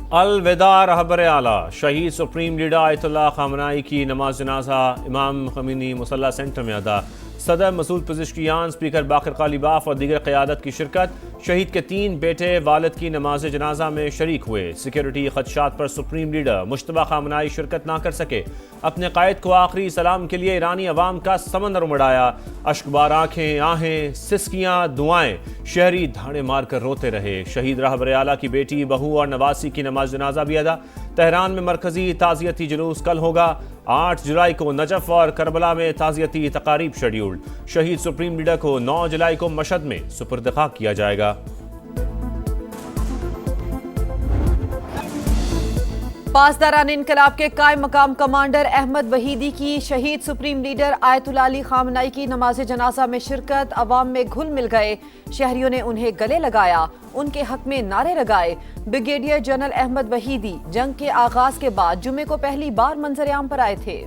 अलविदा रहबर आला शहीद सुप्रीम लीडर आयतुल्लाह खामनाई की नमाज जनाजा इमाम खमीनी मुसल्ला सेंटर में अदा। सदर मसूद पज़िश्कियान, स्पीकर बाकर कालीबाफ और दीगर क़यादत की शिरकत। शहीद के 3 बेटे वालिद की नमाज जनाजा में शरीक हुए। सिक्योरिटी खदशात पर सुप्रीम लीडर मुश्तबा खामनाई शिरकत ना कर सके। अपने कायद को आखिरी सलाम के लिए ईरानी अवाम का समंदर उमड़ाया। अश्कबार आंखें, आहें, सिसकियाँ, दुआएं, शहरी धाड़े मारकर रोते रहे। शहीद रहबर आला की बेटी, बहू और नवासी की नमाज जनाजा भी अदा। तेहरान में मरकजी ताज़ियती जुलूस कल होगा। 8 जुलाई को नजफ और करबला में ताज़ियती तकारीब शेड्यूल्ड। शहीद सुप्रीम लीडर को 9 जुलाई को मशहद में सुपुर्द खाक किया जाएगा। पासदारान इनकलाब के कायम मकाम कमांडर अहमद वहीदी की शहीद सुप्रीम लीडर आयतुल्लाह अली खामनाई की नमाज जनाजा में शिरकत। अवाम में घुल मिल गए। शहरियों ने उन्हें गले लगाया, उनके हक में नारे लगाए। ब्रिगेडियर जनरल अहमद वहीदी जंग के आगाज के बाद जुमे को पहली बार मंजर आम पर आए थे।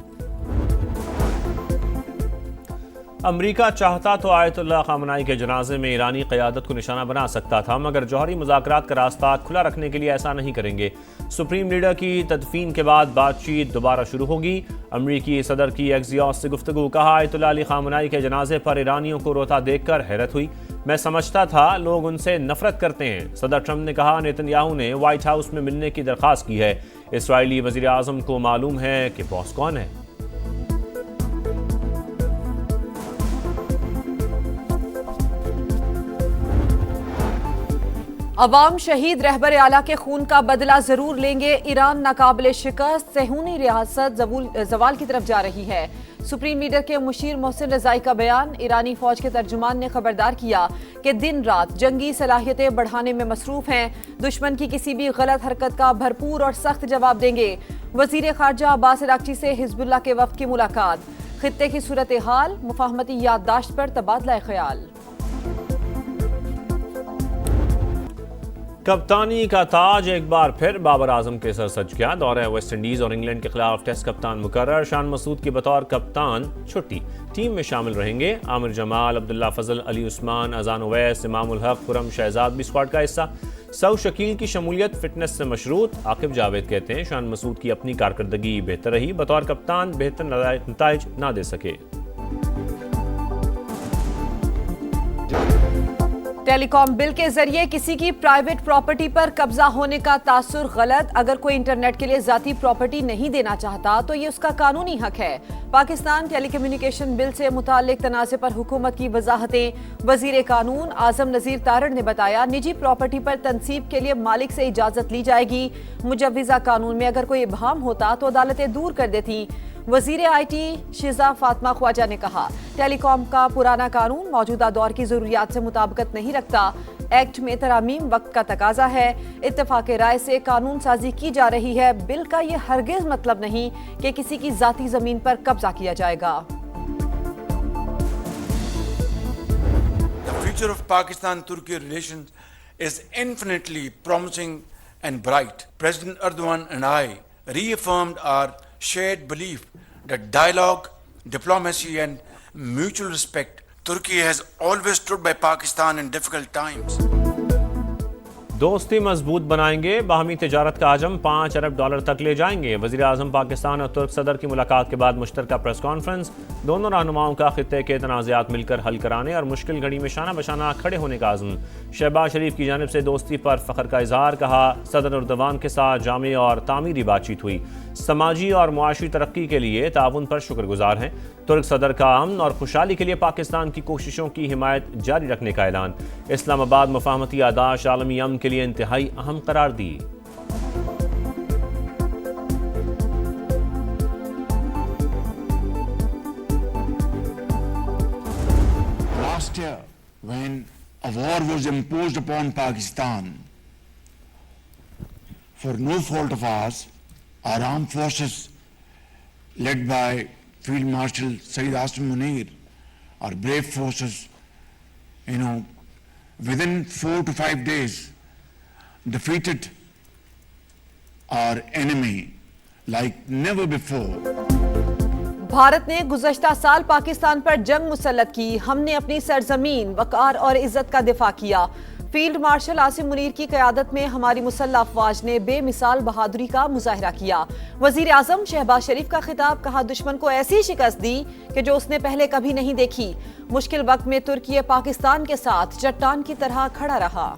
अमरीका चाहता तो आयतुल्लाह खामनाई के जनाजे में ईरानी क़यादत को निशाना बना सकता था, मगर जौहरी मुज़ाकरात का रास्ता खुला रखने के लिए ऐसा नहीं करेंगे। सुप्रीम लीडर की तदफीन के बाद बातचीत दोबारा शुरू होगी। अमरीकी सदर की एक्सियोस से गुफ्तगू। कहा, आयतुल्लाह अली खामनाई के जनाजे पर ईरानियों को रोता देखकर हैरत हुई। मैं समझता था लोग उनसे नफरत करते हैं। सदर ट्रंप ने कहा, नेतन्याहू ने व्हाइट हाउस में मिलने की दरख्वास्त की है। इसराइली वज़ीर आज़म को मालूम है कि बॉस कौन है। अवाम शहीद रहबर आला के खून का बदला जरूर लेंगे। ईरान नाकाबिले शिकस्त, सेहूनी रियासत जवाल की तरफ जा रही है। सुप्रीम लीडर के मुशीर मोहसिन रजाई का बयान। ईरानी फौज के तर्जुमान ने खबरदार किया कि दिन रात जंगी सलाहियतें बढ़ाने में मसरूफ हैं। दुश्मन की किसी भी गलत हरकत का भरपूर और सख्त जवाब देंगे। वजीर खारजा अब्बास अरागची से हिजबुल्लाह के वफ्द की मुलाकात। खित्ते की सूरत हाल, मुफाहमती याददाश्त पर तबादला ख्याल। कप्तानी का ताज एक बार फिर बाबर आजम के सर सज गया। दौरे वेस्ट इंडीज और इंग्लैंड के खिलाफ टेस्ट कप्तान मुकर्रर। शान मसूद की बतौर कप्तान छुट्टी। टीम में शामिल रहेंगे आमिर जमाल, अब्दुल्ला फजल, अली उस्मान, अजान ओवैस, इमामुल हक, खुरम शहजाद भी स्क्वाड का हिस्सा। सऊ शकील की शमूलियत फिटनेस से मशरूत। आकिब जावेद कहते हैं, शान मसूद की अपनी कारकर्दगी बेहतर रही, बतौर कप्तान बेहतर नताइज ना दे सके। टेलीकॉम बिल के जरिए किसी की प्राइवेट प्रॉपर्टी पर कब्जा होने का तासुर गलत। अगर कोई इंटरनेट के लिए जाती प्रॉपर्टी नहीं देना चाहता तो ये उसका कानूनी हक है। पाकिस्तान टेलीकम्युनिकेशन बिल से मुताल्लिक तनाज़े पर हुकूमत की वजाहतें। वजीर कानून आजम नजीर तारड़ ने बताया, निजी प्रॉपर्टी पर तनसीब के लिए मालिक से इजाजत ली जाएगी। मुजव्विज़ा कानून में अगर कोई इबहाम होता तो अदालतें दूर कर देती। वजीर IT शिजा फातिमा ख्वाजा ने कहा, टेलीकॉम का पुराना कानून मौजूदा दौर की जरूरियात से मुताबिकत नहीं रखता। एक्ट में तरामीम वक्त का तकाजा है। इत्तेफाक राय से कानून साजी की जा रही है। बिल का ये हरगिज मतलब नहीं कि किसी की जाती जमीन पर कब्जा किया जाएगा। The future of Pakistan-Turkey relations is infinitely promising and bright. President Erdogan and I reaffirmed our shared belief that dialogue, diplomacy and mutual respect, Turkey has always stood by Pakistan in difficult times. दोस्ती मजबूत बनाएंगे, बाहमी तिजारत का हजम $5 अरब तक ले जाएंगे। वज़ीर आज़म पाकिस्तान और तुर्क सदर की मुलाकात के बाद मुश्तरका प्रेस कॉन्फ्रेंस। दोनों रहनुमाओं का खित्ते के तनाज़ात मिलकर हल कराने और मुश्किल घड़ी में शाना बशाना खड़े होने का आज़म। शहबाज शरीफ की जानिब से दोस्ती पर फ़ख्र का इजहार। कहा, सदर एर्दोगान के साथ जामे और तामीरी बातचीत हुई। समाजी और मुआशी तरक्की के लिए ताउन पर शुक्रगुजार हैं। तुर्क सदर का अमन और खुशहाली के लिए पाकिस्तान की कोशिशों की हिमायत जारी रखने का ऐलान। इस्लामाबाद मुफाहमती याददाश्त आलमी अमन के लिए इंतहाई अहम करार दी। Last year, when a war was imposed upon Pakistan, for no fault of ours, our armed forces, led by Field Marshal Saeed Asim Munir, our brave forces, within 4 to 5 days, defeated our enemy like never before. Bharat ने गुज़श्ता साल पाकिस्तान पर जंग मुसल्लत की। हमने अपनी सरजमीन, वक़ार और इज्जत का दिफा किया। फील्ड मार्शल आसिम मुनीर की क़यादत में हमारी मुसल्लह अफवाज ने बेमिसाल बहादुरी का मुजाहिरा किया। वजीर आजम शहबाज शरीफ का खिताब, कहा दुश्मन को ऐसी शिकस्त दी कि जो उसने पहले कभी नहीं देखी। मुश्किल वक्त में तुर्की पाकिस्तान के साथ चट्टान की तरह खड़ा रहा।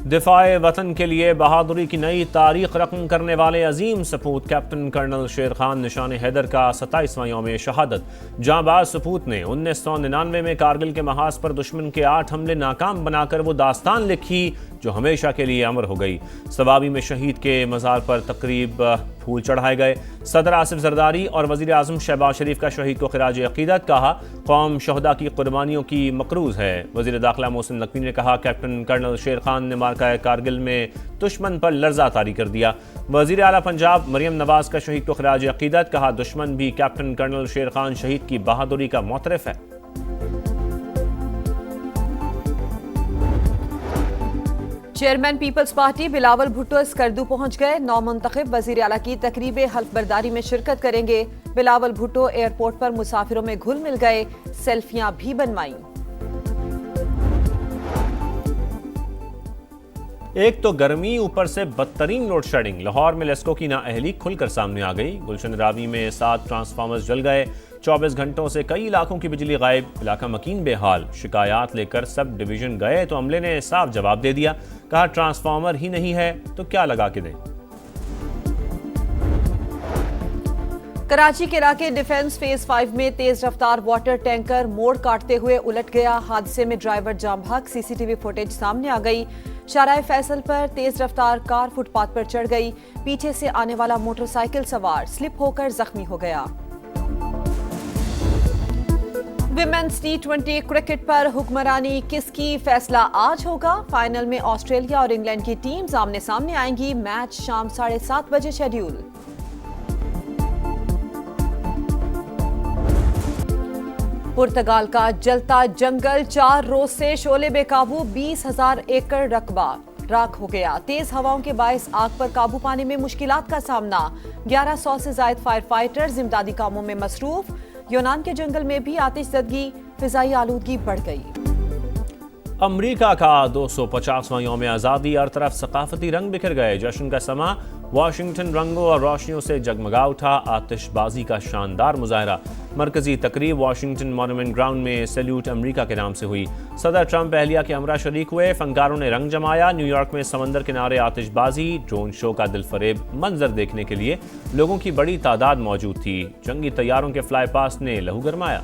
दिफाए वतन के लिए बहादुरी की नई तारीख रकम करने वाले अजीम सपूत कैप्टन कर्नल शेर खान निशान हैदर का 27वां यौम शहादत। जांबाज सपूत ने 1999 में कारगिल के महाज पर दुश्मन के 8 हमले नाकाम बनाकर वो दास्तान लिखी जो हमेशा के लिए अमर हो गई। सवाबी में शहीद के मज़ार पर तकरीब फूल चढ़ाए गए। सदर आसिफ जरदारी और वज़ीर आज़म शहबाज शरीफ का शहीद को खिराज अक़ीदत, कहा कौम शहदा की कुर्बानियों की मकरूज़ है। वज़ीर दाखिला मोहसिन नकवी ने कहा कैप्टन कर्नल शेर खान ने मार्का कारगिल में दुश्मन पर लर्जा तारी कर दिया। वज़ीर आला पंजाब मरियम नवाज का शहीद को खिराज अक़ीदत, कहा दुश्मन भी कैप्टन कर्नल शेर खान शहीद की बहादुरी का मोतरफ है। Chairman Peoples Party Bilawal Bhutto Skardu पहुंच गए। नौमुंतखब वजीर आला की तकरीब हल्फ बर्दारी में शिरकत करेंगे। बिलावल भुट्टो एयरपोर्ट पर मुसाफिरों में घुल मिल गए, सेल्फियां भी बनवाईं। एक तो गर्मी, ऊपर से बदतरीन लोड शेडिंग। लाहौर में लेस्को की नाअहली खुलकर सामने आ गई। गुलशन रावी में 7 ट्रांसफार्मर्स जल गए। 24 घंटों से कई इलाकों की बिजली गायब, इलाका मकीन बेहाल। शिकायत लेकर सब डिवीजन गए तो अमले ने साफ जवाब दे दिया, कहा ट्रांसफार्मर ही नहीं है तो क्या लगा के दें। कराची के इलाके डिफेंस फेज 5 में तेज रफ्तार वाटर टैंकर मोड़ काटते हुए उलट गया। हादसे में ड्राइवर जाम भाग, सीसीटीवी फुटेज सामने आ गई। शाराए फैसल पर तेज रफ्तार कार फुटपाथ पर चढ़ गई। पीछे से आने वाला मोटरसाइकिल सवार स्लिप होकर जख्मी हो गया। विमेंस T20 क्रिकेट पर हुक्मरानी किसकी, फैसला आज होगा। फाइनल में ऑस्ट्रेलिया और इंग्लैंड की टीम्स आमने सामने आएंगी। मैच शाम 7:30 बजे शेड्यूल। पुर्तगाल का जलता जंगल, 4 रोज से शोले बेकाबू, 20,000 एकड़ रकबा राख हो गया। तेज हवाओं के बायस आग पर काबू पाने में मुश्किलात का सामना। 1100 से ज्यादा फायर फाइटर्स इमदादी कामों में मसरूफ। यूनान के जंगल में भी आतिशज़दगी, फिजाई आलूदगी बढ़ गई। अमरीका का 250वां यौम आज़ादी, हर तरफ सकाफती रंग बिखर गए। जश्न का समा, वाशिंगटन रंगों और रोशनियों से जगमगा उठा। आतिशबाजी का शानदार मुजाहरा। मरकजी तकरीब वाशिंगटन मॉन्यूमेंट ग्राउंड में सैल्यूट अमरीका के नाम से हुई। सदर ट्रंप अहलिया के हमरा शरीक हुए। फनकारों ने रंग जमाया। न्यूयॉर्क में समंदर किनारे आतिशबाजी, ड्रोन शो का दिलफरेब मंजर देखने के लिए लोगों की बड़ी तादाद मौजूद थी। जंगी तैयारों के फ्लाई पास्ट ने लहू गरमाया।